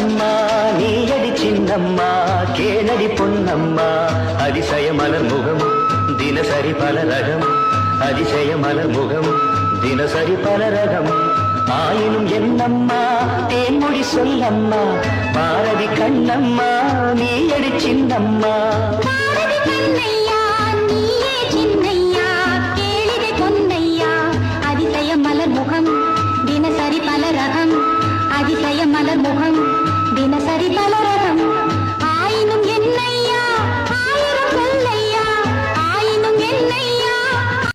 பொன்னம்மா நீயடி சின்னம்மா கேளடி பொன்னம்மா அதிசய மலர் முகம் தினசரி பல ரகம் அதிசய மலர் முகம் தினசரி பல ரகம் ஆயினும் என்னம்மா தேன்மொழி சொல்லம்மா பாரதி கண்ணம்மா நீயடி சின்னம்மா பாரதி கண்ணையா நீயே சின்ன